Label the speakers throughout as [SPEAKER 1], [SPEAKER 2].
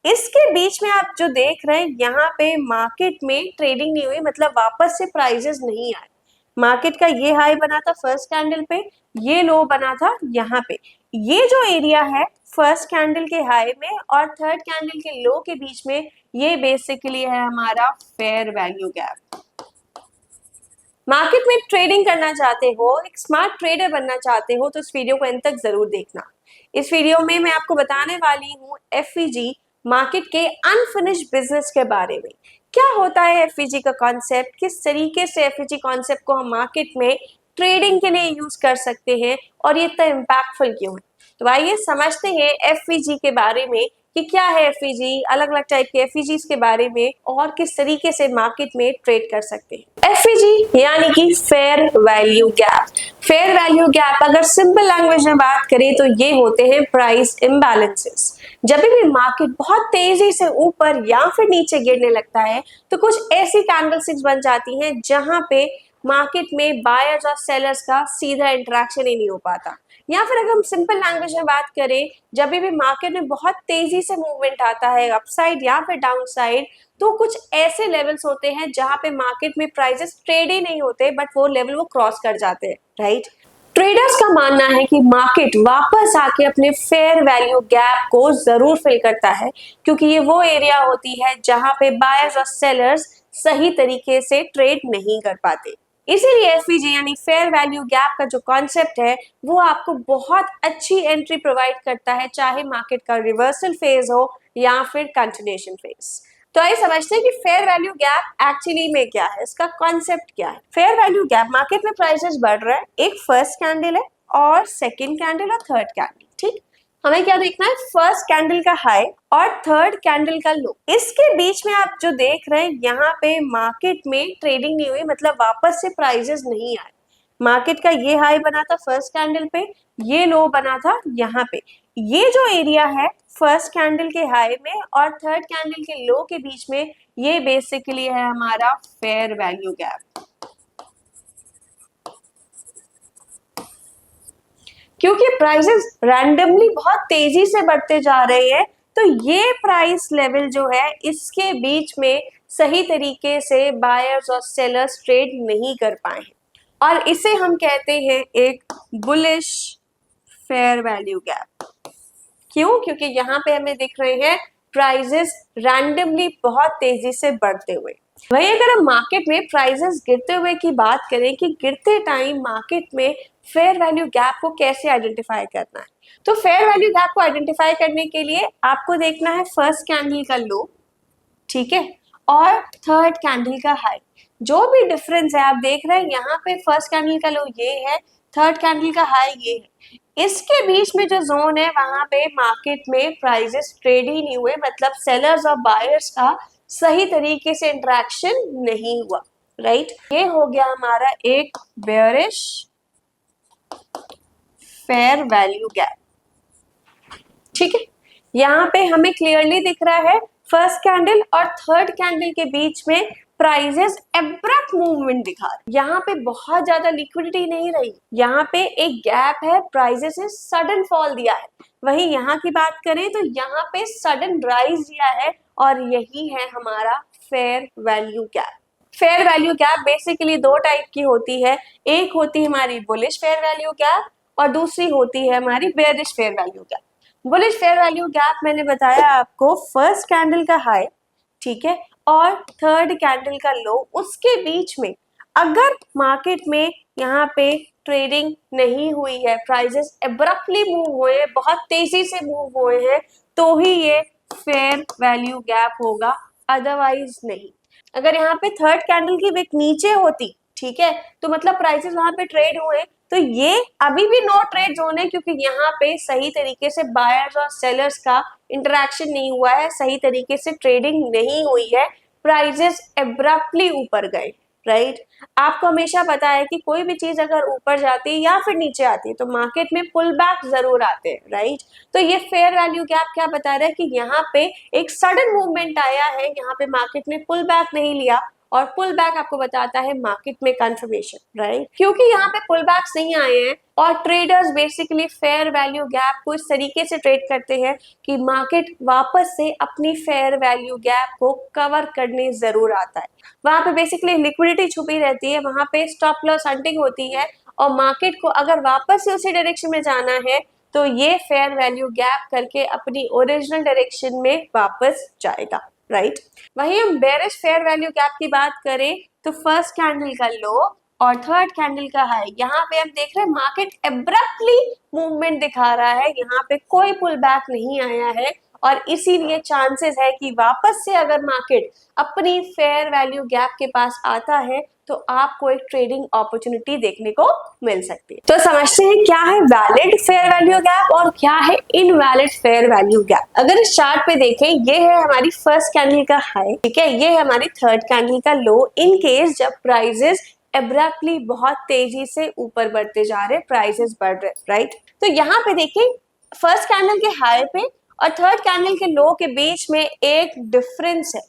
[SPEAKER 1] इसके बीच में आप जो देख रहे हैं यहाँ पे मार्केट में ट्रेडिंग नहीं हुई, मतलब वापस से प्राइजेस नहीं आए। मार्केट का ये हाई बना था फर्स्ट कैंडल पे, ये लो बना था यहाँ पे। ये जो एरिया है फर्स्ट कैंडल के हाई में और थर्ड कैंडल के लो के बीच में, ये बेसिकली है हमारा फेयर वैल्यू गैप। मार्केट में ट्रेडिंग करना चाहते हो, एक स्मार्ट ट्रेडर बनना चाहते हो, तो इस वीडियो को अंत तक जरूर देखना। इस वीडियो में मैं आपको बताने वाली हूँ एफईजी मार्केट के अनफिनिश्ड बिजनेस के बारे में। क्या होता है एफईजी का कॉन्सेप्ट, किस तरीके से एफईजी कॉन्सेप्ट को हम मार्केट में ट्रेडिंग के लिए यूज कर सकते हैं और ये इतना इम्पैक्टफुल क्यों है। तो आइए समझते हैं एफईजी के बारे में कि क्या है एफईजी, अलग अलग टाइप के एफईजी के बारे में और किस तरीके से मार्केट में ट्रेड कर सकते हैं। एफईजी यानी कि fair value gap. Fair value gap अगर सिंपल लैंग्वेज में बात करें तो ये होते हैं प्राइस इम्बैलेंसेस। जब भी मार्केट बहुत तेजी से ऊपर या फिर नीचे गिरने लगता है तो कुछ ऐसी कैंडलस्टिक्स बन जाती हैं जहां पे मार्केट में बायर्स और सेलर्स का सीधा इंटरेक्शन ही नहीं हो पाता। या फिर अगर हम सिंपल लैंग्वेज में बात करें, जब भी मार्केट में बहुत तेजी से मूवमेंट आता है अपसाइड या फिर डाउन साइड, तो कुछ ऐसे लेवल्स होते हैं जहां पे मार्केट में प्राइसेस ट्रेड ही नहीं होते, बट वो लेवल वो क्रॉस कर जाते हैं, राइट। ट्रेडर्स का मानना है कि मार्केट वापस आके अपने फेयर वैल्यू गैप को जरूर फिल करता है, क्योंकि ये वो एरिया होती है जहां पे बायर्स और सेलर्स सही तरीके से ट्रेड नहीं कर पाते। इसीलिए एफईजी यानी फेयर वैल्यू गैप का जो कॉन्सेप्ट है वो आपको बहुत अच्छी एंट्री प्रोवाइड करता है, चाहे मार्केट का रिवर्सल फेज हो या फिर कंटिन्यूएशन फेज। तो आइए समझते हैं कि फेयर वैल्यू गैप एक्चुअली में क्या है, इसका कॉन्सेप्ट क्या है। फेयर वैल्यू गैप, मार्केट में प्राइसेस बढ़ रहा है, एक फर्स्ट कैंडल है और सेकेंड कैंडल और थर्ड कैंडल, ठीक। हमें क्या देखना है, फर्स्ट कैंडल का हाई और थर्ड कैंडल का लो। इसके बीच में आप जो देख रहे हैं यहाँ पे मार्केट में ट्रेडिंग नहीं हुई, मतलब वापस से प्राइजेस नहीं आए। मार्केट का ये हाई बना था फर्स्ट कैंडल पे, ये लो बना था यहाँ पे। ये जो एरिया है फर्स्ट कैंडल के हाई में और थर्ड कैंडल के लो के बीच में, ये बेसिकली है हमारा फेयर वैल्यू गैप। क्योंकि प्राइसेस रैंडमली बहुत तेजी से बढ़ते जा रहे हैं, तो ये प्राइस लेवल जो है इसके बीच में सही तरीके से बायर्स और सेलर्स ट्रेड नहीं कर पाए हैं, और इसे हम कहते हैं एक बुलिश फेयर वैल्यू गैप। क्यों? क्योंकि यहाँ पे हमें दिख रहे हैं प्राइसेस रैंडमली बहुत तेजी से बढ़ते हुए। वही अगर हम मार्केट में प्राइसेस गिरते हुए की बात करें कि गिरते टाइम मार्केट में फेयर वैल्यू गैप को कैसे आइडेंटिफाई करना है, तो फेयर वैल्यू गैप को आइडेंटिफाई करने के लिए आपको देखना है फर्स्ट कैंडल का लो, ठीक है, और थर्ड कैंडल का हाई। जो भी डिफरेंस है आप देख रहे हैं यहाँ पे फर्स्ट कैंडल का लो ये है, थर्ड कैंडल का हाई ये है। इसके बीच में जो जोन है वहां पे मार्केट में प्राइसेस ट्रेड ही नहीं हुए, मतलब सेलर्स और बायर्स का सही तरीके से इंटरेक्शन नहीं हुआ, राइट। ये हो गया हमारा एक बेयरिश फेयर वैल्यू गैप, ठीक है। यहाँ पे हमें क्लियरली दिख रहा है फर्स्ट कैंडल और थर्ड कैंडल के बीच में प्राइसेस एब्रप्ट मूवमेंट दिखा रहे। यहाँ पे बहुत ज्यादा लिक्विडिटी नहीं रही, यहाँ पे एक गैप है, प्राइसेस ने सडन फॉल दिया है। वहीं यहाँ की बात करें तो यहाँ पे सडन राइज दिया है, और यही है हमारा fair value gap. Fair value gap basically दो टाइप की होती है, एक होती है हमारी बुलिश फेयर वैल्यू गैप और दूसरी होती है हमारी bearish fair value gap. Bullish fair value gap मैंने बताया आपको फर्स्ट कैंडल का हाई, ठीक है, और थर्ड कैंडल का लो, उसके बीच में अगर मार्केट में यहाँ पे ट्रेडिंग नहीं हुई है, प्राइसेस एब्रप्टली मूव हुए हैं, बहुत तेजी से मूव हुए हैं, तो ही ये फेयर वैल्यू गैप होगा, अदरवाइज नहीं। अगर यहाँ पे थर्ड कैंडल की विक नीचे होती, ठीक है, तो मतलब प्राइसेस वहां पे ट्रेड हुए, तो ये अभी भी नो ट्रेड जोन है, क्योंकि यहाँ पे सही तरीके से बायर्स और सेलर्स का इंटरेक्शन नहीं हुआ है, सही तरीके से ट्रेडिंग नहीं हुई है, प्राइसेस एब्रप्टली ऊपर गए, राइट। आपको हमेशा पता है कि कोई भी चीज अगर ऊपर जाती है या फिर नीचे आती है तो मार्केट में पुल बैक जरूर आते हैं, राइट। तो ये फेयर वैल्यू गैप क्या बता रहा है कि यहाँ पे एक सडन मूवमेंट आया है, यहाँ पे मार्केट ने पुल बैक नहीं लिया और पुल बैक आपको बताता है मार्केट में कंफर्मेशन, राइट। क्योंकि यहाँ पे पुल बैक्स नहीं आए हैं और traders basically fair value gap को इस तरीके से ट्रेड करते हैं कि मार्केट वापस से अपनी फेयर वैल्यू गैप को कवर करने जरूर आता है। वहां पे बेसिकली लिक्विडिटी छुपी रहती है, वहां पे स्टॉप लॉस हंटिंग होती है और मार्केट को अगर वापस से उसी डायरेक्शन में जाना है तो ये फेयर वैल्यू गैप करके अपनी ओरिजिनल डायरेक्शन में वापस जाएगा, राइट। वहीं हम बेरिश फेयर वैल्यू गैप की बात करें तो फर्स्ट कैंडल का लो और थर्ड कैंडल का हाई, यहाँ पे हम देख रहे हैं मार्केट एब्रप्टली मूवमेंट दिखा रहा है, यहाँ पे कोई पुल बैक नहीं आया है और इसीलिए चांसेस है कि वापस से अगर मार्केट अपनी फेयर वैल्यू गैप के पास आता है तो आपको एक ट्रेडिंग अपॉर्चुनिटी देखने को मिल सकती है। तो समझते हैं क्या है वैलिड फेयर वैल्यू गैप और क्या है इनवैलिड फेयर वैल्यू गैप। अगर इस चार्ट पे देखें, ये है हमारी फर्स्ट कैंडल का हाई, ठीक है, ये है हमारी थर्ड कैंडल का लो। इन केस जब प्राइजेस एब्रप्टली बहुत तेजी से ऊपर बढ़ते जा रहे, प्राइसेस बढ़ रहे, राइट। तो यहाँ पे देखिए फर्स्ट कैंडल के हाई पे और थर्ड कैंडल के लो के बीच में एक डिफरेंस है,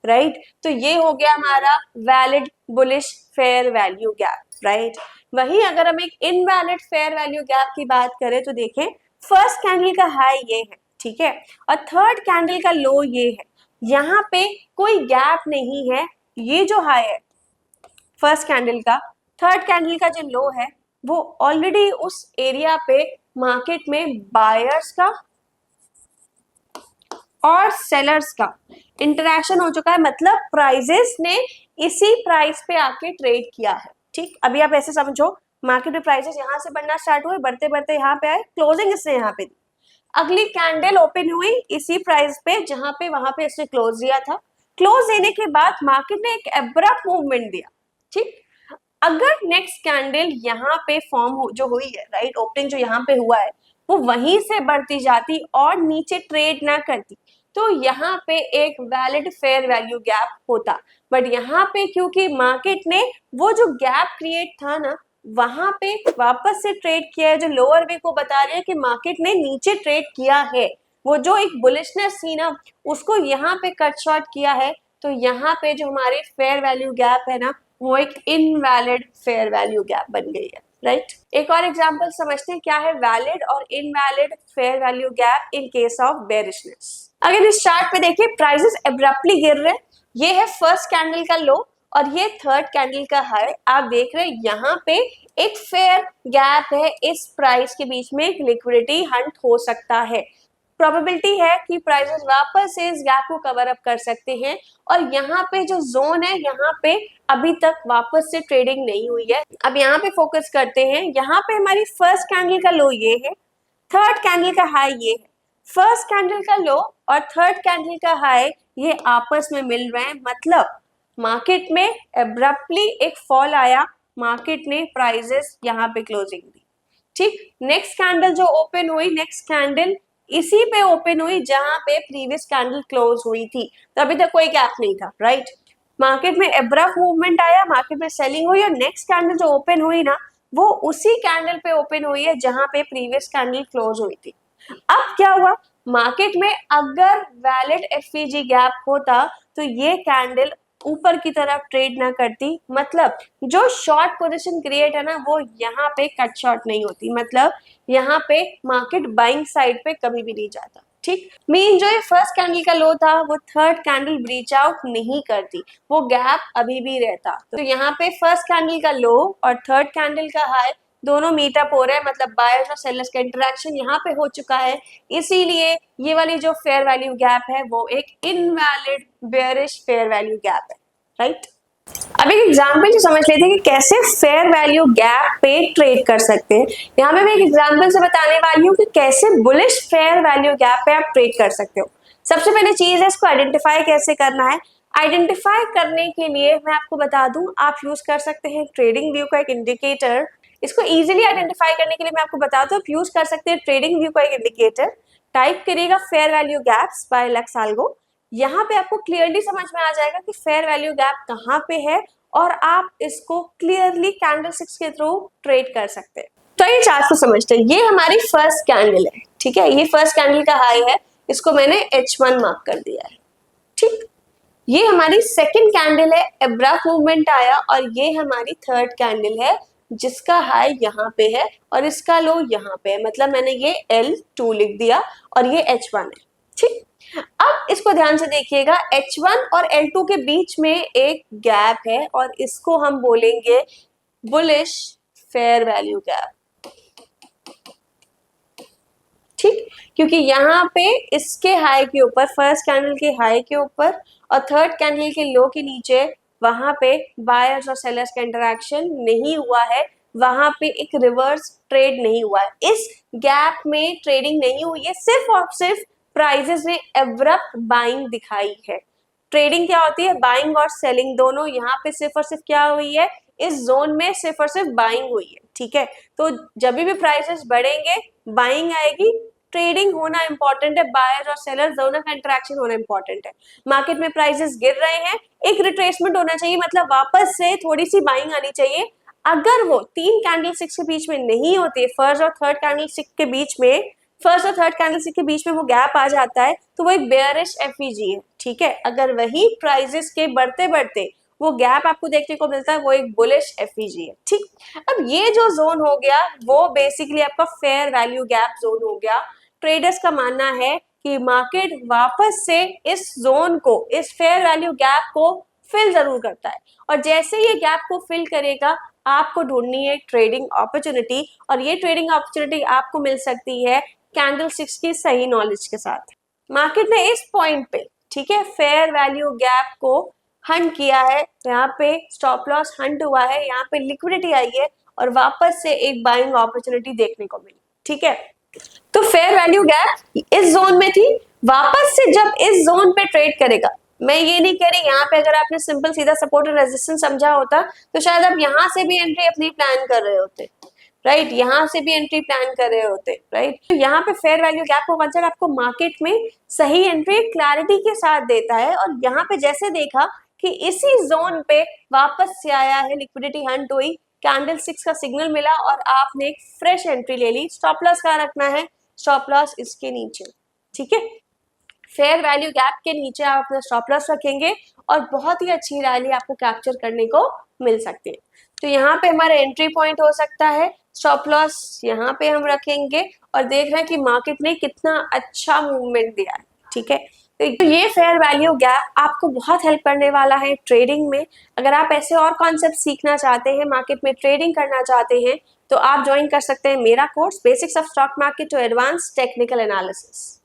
[SPEAKER 1] राइट। तो ये हो गया हमारा valid bullish fair value gap, right. वहीं अगर हम एक इनवैलिड फेयर वैल्यू गैप की बात करें तो देखें फर्स्ट कैंडल का हाई ये है, ठीक है, और थर्ड कैंडल का लो ये है, यहाँ पे कोई गैप नहीं है। ये जो हाई है फर्स्ट कैंडल का, थर्ड कैंडल का जो लो है, वो ऑलरेडी उस एरिया पे मार्केट में बायर्स का और सेलर्स का इंटरेक्शन हो चुका है, मतलब प्राइजेस ने इसी प्राइस पे आके ट्रेड किया है, ठीक। अभी आप ऐसे समझो मार्केट में प्राइसेस यहाँ से बढ़ना स्टार्ट हुए, बढ़ते बढ़ते यहाँ पे आए, क्लोजिंग इसने यहाँ पे दी, अगली कैंडल ओपन हुई इसी प्राइस पे जहां पे वहां पे इसने क्लोज दिया था। क्लोज देने के बाद मार्केट ने एक एब्रप्ट मूवमेंट दिया, ठीक। अगर नेक्स्ट कैंडल यहाँ पे फॉर्म जो हुई है, राइट, ओपनिंग जो यहाँ पे हुआ है वो वहीं से बढ़ती जाती और नीचे ट्रेड ना करती तो यहाँ पे एक वैलिड फेयर वैल्यू गैप होता। बट यहाँ पे क्योंकि मार्केट ने वो जो गैप क्रिएट था ना वहां पे वापस से ट्रेड किया है, जो लोअर वे को बता रहे हैं कि मार्केट ने नीचे ट्रेड किया है, वो जो एक बुलिशनेस थी ना उसको यहाँ पे कट शॉर्ट किया है। तो यहाँ पे जो हमारी फेयर वैल्यू गैप है ना वो एक इनवैलिड फेयर वैल्यू गैप बन गई है, राइट। एक और एग्जांपल समझते हैं क्या है वैलिड और invalid fair value gap in case of bearishness. अगर इस चार्ट पे देखिए प्राइसेस एब्रप्टली गिर रहे हैं, ये है फर्स्ट कैंडल का लो और ये थर्ड कैंडल का हाई। आप देख रहे हैं यहाँ पे एक फेयर गैप है, इस प्राइस के बीच में एक लिक्विडिटी हंट हो सकता है, प्रोबेबिलिटी है कि प्राइसेस वापस से इस गैप को कवर अप कर सकते हैं और यहाँ पे जो जोन है यहाँ पे अभी तक वापस से ट्रेडिंग नहीं हुई है। अब यहाँ पे फोकस करते हैं, यहाँ पे हमारी फर्स्ट कैंडल का लो ये है, थर्ड कैंडल का हाई ये है, फर्स्ट कैंडल का लो और थर्ड कैंडल का हाई ये आपस में मिल रहे हैं, मतलब मार्केट में एब्रप्टली एक फॉल आया, मार्केट ने प्राइसेस यहाँ पे क्लोजिंग दी, ठीक। नेक्स्ट कैंडल जो ओपन हुई, नेक्स्ट कैंडल इसी पे ओपन हुई जहां पे प्रीवियस कैंडल क्लोज हुई थी, तो अभी तक कोई गैप नहीं था, राइट। मार्केट में एब्रप्ट मूवमेंट आया, मार्केट में सेलिंग हुई और नेक्स्ट कैंडल जो ओपन हुई ना वो उसी कैंडल पे ओपन हुई है जहां पे प्रीवियस कैंडल क्लोज हुई थी। अब क्या हुआ, मार्केट में अगर वैलिड एफवीजी गैप होता तो ये कैंडल ऊपर की तरफ ट्रेड ना करती, मतलब जो शॉर्ट पोजीशन क्रिएट है ना वो यहाँ पे कट शॉर्ट नहीं होती, मतलब यहाँ पे मार्केट बाइंग साइड पे कभी भी नहीं जाता, ठीक। मीन जो ये फर्स्ट कैंडल का लो था वो थर्ड कैंडल ब्रीच आउट नहीं करती, वो गैप अभी भी रहता। तो यहाँ पे फर्स्ट कैंडल का लो और थर्ड कैंडल का हाई दोनों मीटअप हो रहे हैं, मतलब बायर्स और सेलर्स का इंटरेक्शन यहाँ पे हो चुका है, इसीलिए ये वाली जो फेयर वैल्यू गैप है वो एक invalid bearish fair value gap है, राइट। अब एक एग्जांपल जो समझ लेते हैं कि कैसे फेयर वैल्यू गैप पे ट्रेड कर सकते हैं। यहाँ पे मैं एक एग्जांपल से बताने वाली हूँ कि कैसे बुलिश फेयर वैल्यू गैप पे आप ट्रेड कर सकते हो। सबसे पहले चीज है इसको आइडेंटिफाई कैसे करना है। आइडेंटिफाई करने के लिए मैं आपको बता दूं, आप यूज कर सकते हैं ट्रेडिंग व्यू का एक इंडिकेटर। इसको इजीली आइडेंटिफाई करने के लिए मैं आपको बता दूं, आप यूज कर सकते हैं ट्रेडिंग व्यू का एक इंडिकेटर। टाइप करिएगा फेयर वैल्यू गैप्स बाय लक्साल्गो। यहाँ पे आपको क्लियरली समझ में आ जाएगा कि फेयर वैल्यू गैप कहाँ पे है और आप इसको क्लियरली कैंडलस्टिक्स के थ्रू ट्रेड कर सकते हैं। तो ये चार्ट को समझते हैं, ये हमारी फर्स्ट कैंडल है, ठीक है, ये फर्स्ट कैंडल का हाई है, इसको मैंने H1 मार्क कर दिया है, ठीक। ये हमारी सेकंड कैंडल है, एब्रप्ट मूवमेंट आया, और ये हमारी थर्ड कैंडल है जिसका हाई यहाँ पे है और इसका लो यहाँ पे है, मतलब मैंने ये L2 लिख दिया और ये H1 है। ठीक, अब इसको ध्यान से देखिएगा, H1 और L2 के बीच में एक गैप है और इसको हम बोलेंगे बुलिश फेयर वैल्यू गैप। ठीक, क्योंकि यहाँ पे इसके हाई के ऊपर, फर्स्ट कैंडल के हाई के ऊपर और थर्ड कैंडल के लो के नीचे, वहां पे बायर्स और सेलर्स का इंटरेक्शन नहीं हुआ है, वहां पे एक रिवर्स ट्रेड नहीं हुआ है, इस गैप में ट्रेडिंग नहीं हुई है, सिर्फ और सिर्फ प्राइजेस ने एब्रप्ट बाइंग दिखाई है। ट्रेडिंग क्या होती है, बाइंग और सेलिंग दोनों, यहाँ पे सिर्फ और सिर्फ क्या हुई है, इस जोन में सिर्फ और सिर्फ बाइंग हुई है। ठीक है, तो जब भी प्राइसेस बढ़ेंगे बाइंग आएगी, ट्रेडिंग होना इंपॉर्टेंट है, बायर्स और सेलर्स दोनों का इंटरेक्शन होना इंपॉर्टेंट है। मार्केट में प्राइसेस गिर रहे हैं, एक रिट्रेसमेंट होना चाहिए, मतलब वापस से थोड़ी सी बाइंग आनी चाहिए। अगर वो तीन कैंडल स्टिक्स के बीच में नहीं होती, फर्स्ट और थर्ड कैंडल स्टिक के बीच में, फर्स्ट और थर्ड कैंडल स्टिक के बीच में वो गैप आ जाता है तो वो एक बेयरिश एफईजी है। ठीक है, अगर वही प्राइसेस के बढ़ते बढ़ते वो गैप आपको देखने को मिलता है, वो एक बुलिश एफईजी है। ठीक, अब ये जो जोन हो गया वो बेसिकली आपका फेयर वैल्यू गैप जोन हो गया। ट्रेडर्स का मानना है कि मार्केट वापस से इस जोन को, इस फेयर वैल्यू गैप को फिल जरूर करता है, और जैसे ये गैप को फिल करेगा आपको ढूंढनी है ट्रेडिंग अपॉर्चुनिटी, और ये ट्रेडिंग अपॉर्चुनिटी आपको मिल सकती है कैंडल स्टिक्स की सही नॉलेज के साथ। मार्केट ने इस पॉइंट पे, ठीक है, फेयर वैल्यू गैप को हंट किया है, यहाँ पे स्टॉप लॉस हंट हुआ है, यहाँ पे लिक्विडिटी आई है और वापस से एक बाइंग अपॉर्चुनिटी देखने को मिली। ठीक है, तो फेयर वैल्यू गैप इस जोन में थी, वापस से जब इस जोन पे ट्रेड करेगा, मैं ये नहीं कह रही, यहाँ पे अगर आपने सिंपल सीधा सपोर्ट और रेजिस्टेंस समझा होता तो शायद आप यहाँ से भी एंट्री अपनी प्लान कर रहे होते, राइट, यहाँ से भी एंट्री प्लान कर रहे होते, राइट। तो यहाँ पे फेयर वैल्यू गैप को कंसेप्ट आपको मार्केट में सही एंट्री क्लैरिटी के साथ देता है, और यहाँ पे जैसे देखा कि इसी जोन पे वापस से आया है, लिक्विडिटी हंट हुई, कैंडल स्टिक्स का सिग्नल मिला और आपने एक फ्रेश एंट्री ले ली। स्टॉप लॉस कहाँ रखना है, स्टॉप लॉस इसके नीचे। ठीक है, फेयर वैल्यू गैप के नीचे आप अपना स्टॉप लॉस रखेंगे और बहुत ही अच्छी रैली आपको कैप्चर करने को मिल सकती है। तो यहाँ पे हमारा एंट्री पॉइंट हो सकता है, स्टॉप लॉस यहाँ पे हम रखेंगे और देख रहे हैं कि मार्केट ने कितना अच्छा मूवमेंट दिया है। ठीक है, तो ये फेयर वैल्यू गैप आपको बहुत हेल्प करने वाला है ट्रेडिंग में। अगर आप ऐसे और कॉन्सेप्ट सीखना चाहते हैं, मार्केट में ट्रेडिंग करना चाहते हैं, तो आप ज्वाइन कर सकते हैं मेरा course basics of stock market to advance technical analysis.